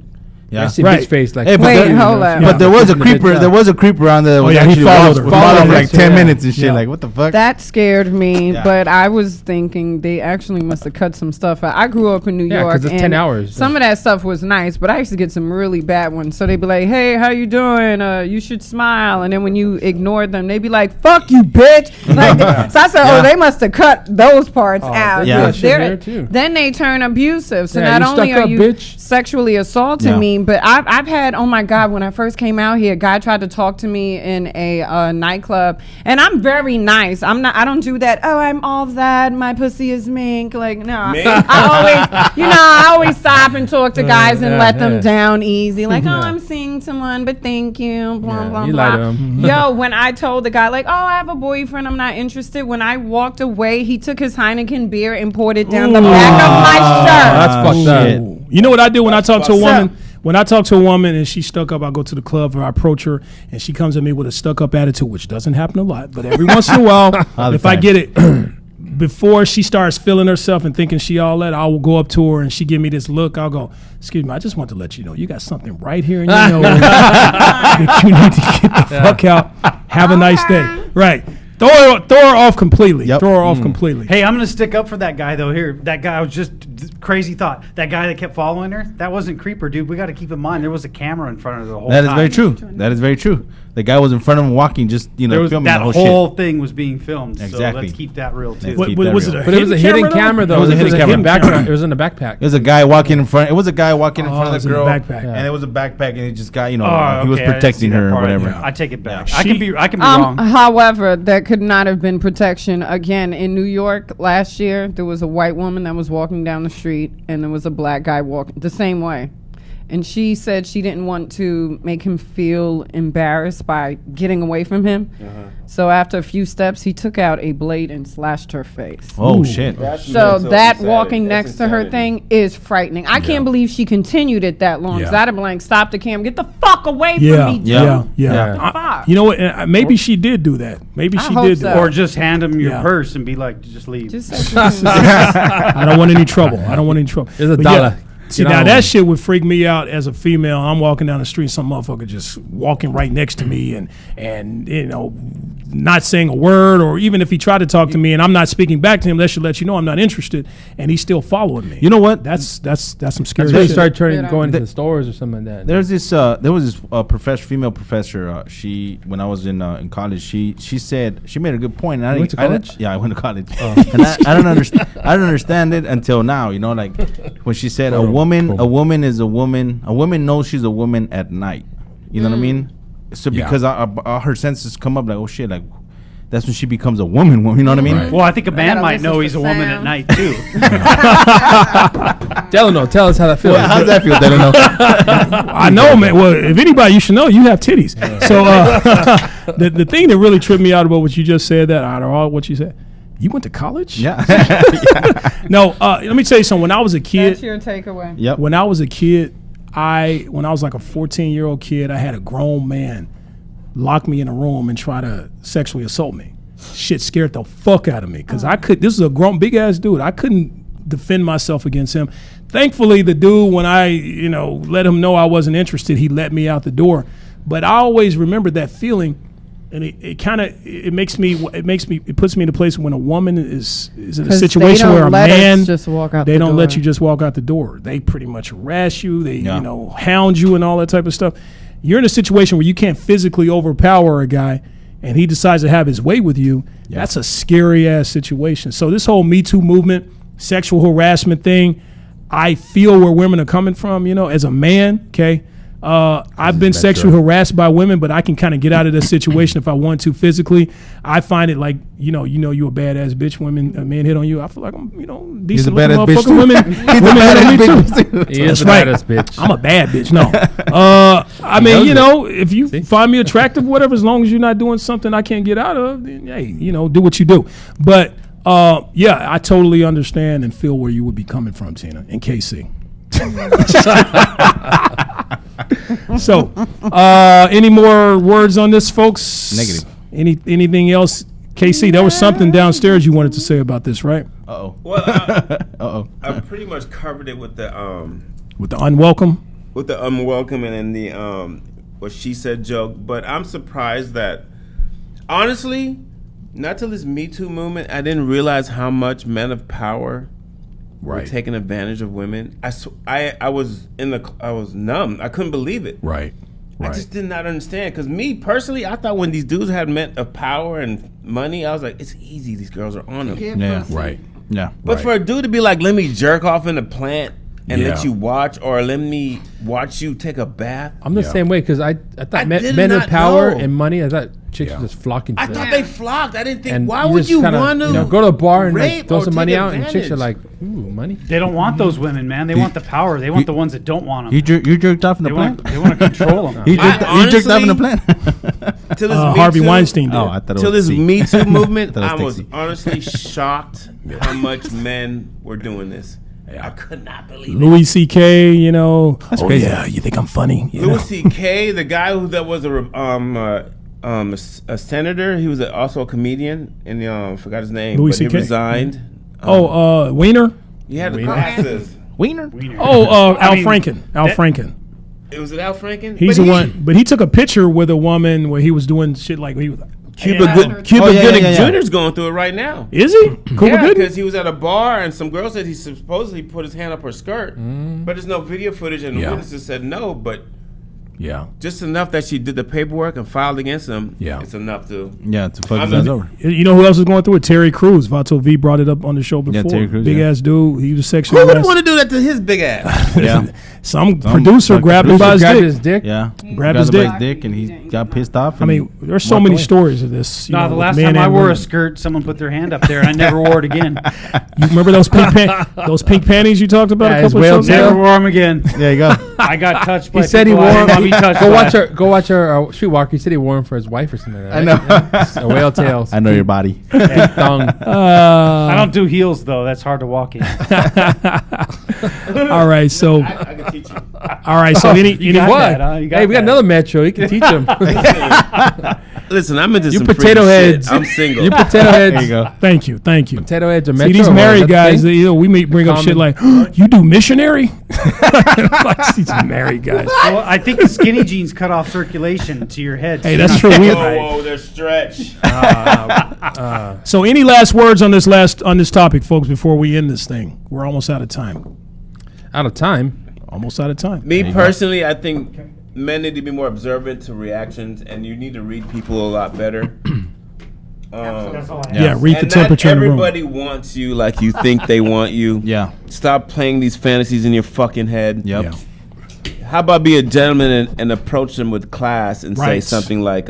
Yeah. I see Right. bitch face. Like, Hey, but Wait, there- hold up. But there was a Putting the creeper. bitch There up. was a creeper around there. yeah, he followed her. Followed her for like Followed 10 her. minutes and shit. Yeah. Like, what the fuck? That scared me, Yeah. but I was thinking they actually must have cut some stuff out. I grew up in New Yeah, 'cause York, it's and 10 hours. some of that stuff was nice, but I used to get some really bad ones. So they'd be like, "Hey, how you doing? You should smile." And then when you ignored them, they'd be like, "Fuck you, bitch!" Like, so I said, "Oh, they must have cut those parts out." yeah. Because Yeah, they're- too. Then they turn abusive. So Yeah, not you only stuck are up, you bitch. sexually assaulting Yeah. me, but I've had, oh my God, when I first came out here, a guy tried to talk to me in a nightclub, and I'm very nice. I don't do that. Oh, I'm all that. My pussy is mink. Like, no, I always stop and talk to guys and yeah, let them yeah. down easy. Like, Yeah. oh, I'm seeing someone, but thank you. Blah, Yeah, blah, you blah. lie to 'em. Yo, when I told the guy, like, oh, I have a boyfriend, I'm not interested. When I walked away, he took his Heineken beer and poured it down the back of my shirt. That's fucked up. shit. You know what I do when I talk to a So- woman? When I talk to a woman and she's stuck up, I go to the club or I approach her and she comes at me with a stuck up attitude, which doesn't happen a lot, but every once in a while, All the if I time. get it, before she starts feeling herself and thinking she all that, I will go up to her and she give me this look. I'll go, excuse me, I just want to let you know you got something right here in your nose that you need to get the fuck out. Have a nice day. Right. Throw her off completely. Yep. Throw her off completely. Hey, I'm gonna stick up for that guy though. Here, that guy was just crazy thought. That guy that kept following her, that wasn't creeper, dude. We got to keep in mind there was a camera in front of her the whole That time. is very true. That is very true. The guy was in front of him walking, just There was, filming that the whole, whole shit. thing was being filmed. So Exactly. let's keep that real too. Let's keep What that was real. it? But it was a hidden camera, though. It was a hidden camera. camera. It was in the backpack. It was a guy walking in front. It was a guy walking in Oh, front it of was the in the girl, backpack. and it was a backpack, and he just got, Oh, he was okay, I didn't see protecting that her or part. whatever. I take it back. Yeah. I can be wrong. However, that could not have been protection. Again, in New York last year, there was a white woman that was walking down the street, and there was a black guy walking the same way. And she said she didn't want to make him feel embarrassed by getting away from him. So after a few steps, he took out a blade and slashed her face. Oh Ooh. shit! So that walking next to her thing is frightening. I can't believe she continued it that long. Because Yeah. I'd have been like, stop the cam, get the fuck away Yeah, from me. yeah, dude. yeah. Fuck. You know what? Maybe she did do that. Maybe I she hope did do so. that. Or just hand him your Yeah. purse and be like, just leave. Just I don't want any trouble. I don't want any trouble. There's a But dollar. See, now that shit would freak me out as a female. I'm walking down the street, some motherfucker just walking right next to me and you know, not saying a word, or even if he tried to talk to me and I'm not speaking back to him, that should let you know I'm not interested, and he's still following me. You know what? That's some scary So you shit. start going to the stores or something like that. There was this female professor. She, when I was in college, she said, she made a good point. And You went to college? I went to college. And I don't understand. I don't understand it until now. You know, like when she said a woman is a woman. A woman knows she's a woman at night. You know what I mean? So because her senses come up like, oh shit, like that's when she becomes a woman. You know what I mean? Well, I think a man might know he's a woman at night too. Delano, tell us how that feels. Well, how does that feel, Delano? I know, man. Well, if anybody, you should know you have titties. So the thing that really tripped me out about what you just said, that out of all what you said, you went to college? Yeah. No, let me tell you something. When I was a kid, That's your takeaway. Yep. when I was a kid, when I was like a 14-year-old kid, I had a grown man lock me in a room and try to sexually assault me. Shit scared the fuck out of me because this is a grown big ass dude. I couldn't defend myself against him. Thankfully, the dude, when I let him know I wasn't interested, he let me out the door. But I always remember that feeling, and it puts me in a place when a woman is in a situation where a man just walk out they the don't door. let you just walk out the door. They pretty much harass you. They hound you and all that type of stuff. You're in a situation where you can't physically overpower a guy, and he decides to have his way with you. Yeah. That's a scary ass situation. So this whole Me Too movement, sexual harassment thing, I feel where women are coming from. As a man, okay. I've been sexually harassed by women, but I can kind of get out of this situation if I want to physically. I find it like, you a badass bitch. A man hit on you. I feel like I'm, decent looking motherfucker. Women hit on me too. He is That's the right. baddest bitch. I'm a bad bitch. No. I mean, if you find me attractive, whatever, as long as you're not doing something I can't get out of, then hey, do what you do. But I totally understand and feel where you would be coming from, Tina and Casey. So, any more words on this, folks? Negative. Anything else? KC, there was something downstairs you wanted to say about this, right? Well, I pretty much covered it with the unwelcome, and the what she said joke. But I'm surprised that, honestly, not till this Me Too movement, I didn't realize how much men of power were taking advantage of women. I was numb. I couldn't believe it. Right. I just did not understand, because me personally, I thought when these dudes had men of power and money, I was like, it's easy. These girls are on them. Yeah. Right. Yeah. But for a dude to be like, let me jerk off in the plant and let you watch, or let me watch you take a bath. I'm the same way, because I thought men of power and money, I thought chicks were just flocking to I them. thought they flocked. I didn't think, And why would you want to go to a bar and like, throw or some money take out, and chicks are advantage? like, ooh, money. They don't want those women, man. They want the power. They want the ones that don't want them. You jerked off in the plant? They want to control them. You jerked off in the plant? Till this Harvey Weinstein did. I thought it Till was this C. Me Too movement, I thought I it was was honestly shocked how much men were doing this. I could not believe it. Louis C.K., That's crazy. yeah, you think I'm funny? Louis C.K., the guy that was a senator, he was also a comedian, and forgot his name. Louis but he C.K.? resigned. Wiener? He had the glasses. Wiener? Al Franken. Al Franken. It was Al Franken? He's the one, but he took a picture with a woman where he was doing shit like he was. Cuba Gooding Jr. is going through it right now. Is he? Cuba Yeah, Gooding? because he was at a bar and some girl said he supposedly put his hand up her skirt, but there's no video footage, and the witnesses said no, but just enough that she did the paperwork and filed against him. Yeah. It's enough to fuck his ass over. You know who else is going through it? Terry Crews. Vato V brought it up on the show before. Terry Crews, big ass dude. He was sexually Who would harassed. want to do that to his big ass? Some producer grabbed him by his dick. Yeah. Grabbed his dick. And he got pissed off. I mean, there's so many stories of this. No, the last time I wore a skirt, someone put their hand up there, and I never wore it again. You remember those pink panties you talked about a couple of shows ago? Never wore them again. There you go. I got touched by He said he people wore I didn't want to be touched Go watch our streetwalker. He said he wore them for his wife or something like that. I know. A whale tails. I know your body. Thong. I don't do heels, though. That's hard to walk in. All right, so. I can teach you. All right, so any got what? that, huh? You got Hey, we got that. another metro. You can teach him. Listen, I'm into You some potato freaky heads. Shit. I'm single. You potato heads. There you go. Thank you. Potato heads are See, metro. these or married is that the guys, thing? we may bring up shit like, you do missionary? Like these married guys. Well, I think the skinny jeans cut off circulation to your head. Hey, that's true. Whoa, they're stretched. So, any last words on this topic, folks, before we end this thing? We're almost out of time. Out of time. Almost out of time. Me personally, I think men need to be more observant to reactions, and you need to read people a lot better. That's all I have. Yeah, read the And temperature not in the room. everybody wants you like you think they want you. Yeah. Stop playing these fantasies in your fucking head. Yep. Yeah. How about be a gentleman and approach them with class and say Right. something like,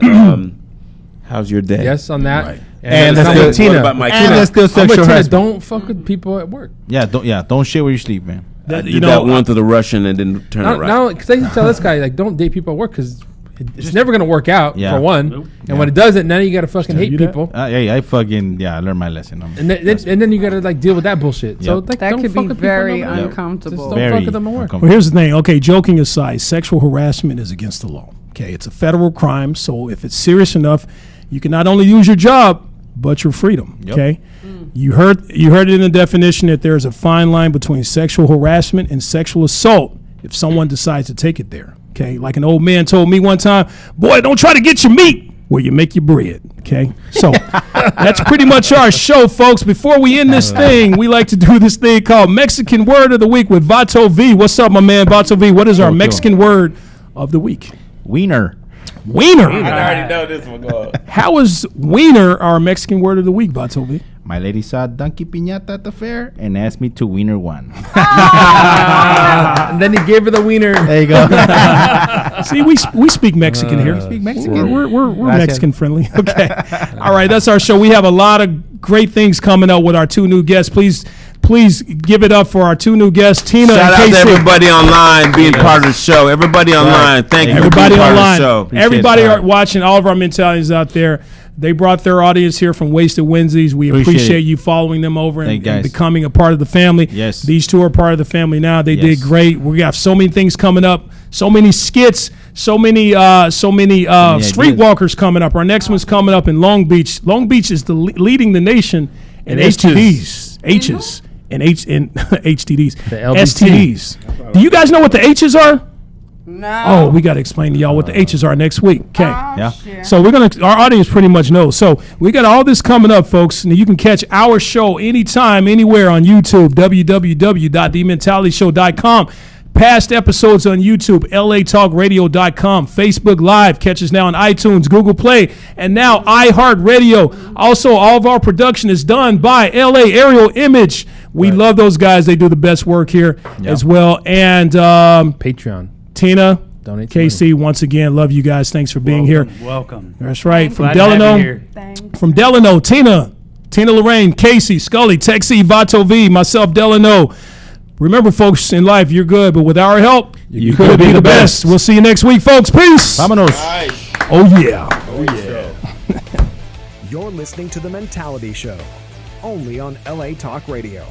how's your day? Yes, on that. Right. And I'm that's with good. Tina. What about my And kid? that's still I'm with sexual Tina. harassment. Don't fuck with people at work. Don't shit where you sleep, man. I did that one to the Russian and didn't turn it right. No, because I used to tell this guy, like, don't date people at work because it's never going to work out, Yeah. for one. Nope. And when it doesn't, now you got to fucking hate you that? people. I learned my lesson. And then you got to, like, deal with that bullshit. So, Yep. like, That don't could fuck be with people very no matter. uncomfortable. Just don't fuck with them at work. Well, here's the thing. Okay, joking aside, sexual harassment is against the law. Okay, it's a federal crime. So if it's serious enough, you can not only lose your job, but your freedom. Yep. Okay, you heard it in the definition that there is a fine line between sexual harassment and sexual assault if someone decides to take it there. Okay, like an old man told me one time, boy, don't try to get your meat where you make your bread. Okay, so that's pretty much our show, folks. Before we end this thing, we like to do this thing called Mexican Word of the Week with Vato V. What's up, my man, Vato V? What is our Mexican word of the week? Wiener. Wiener. I already know this one. Go on. How is wiener our Mexican word of the week, Vato V? My lady saw Donkey Piñata at the fair and asked me to wiener one. And then he gave her the wiener. There you go. See, we speak Mexican here. speak Mexican. We're Gracias. Mexican friendly. Okay. All right, that's our show. We have a lot of great things coming up with our two new guests. Please give it up for our two new guests, Tina Shout and out to Casey. everybody online being part of the show. Everybody online, thank you Everybody for being online, part of the show. everybody it. are watching, all of our mentalities out there. They brought their audience here from Wasted Wednesdays. We appreciate it. you following them over Thank and you, guys. becoming a part of the family. Yes. These two are part of the family now. They did Yes. great. We got so many things coming up, so many skits, so many streetwalkers coming up. Our next one's coming up in Long Beach. Long Beach is leading the nation in STDs. H's. And HTDs. The LBT. STDs. Do you guys know what the H's are? No. Oh, we got to explain to y'all what the H's are next week. Okay. Yeah. So our audience pretty much knows. So we got all this coming up, folks. And you can catch our show anytime, anywhere on YouTube, www.thementalityshow.com. Past episodes on YouTube, latalkradio.com, Facebook Live, catch us now on iTunes, Google Play, and now iHeartRadio. Also, all of our production is done by LA Aerial Image. We love those guys. They do the best work here as well. And Patreon. Tina, Donate some Casey, once again, love you guys. Thanks for being here. Welcome. That's right. From Glad to have you Delano, here. from Delano, Tina Loraine, Casey, Scully, Texie, Vato V, myself, Delano. Remember, folks, in life, you're good, but with our help, you could be the best. We'll see you next week, folks. Peace. Vámonos. Oh, yeah. You're listening to The Mentality Show, only on LA Talk Radio.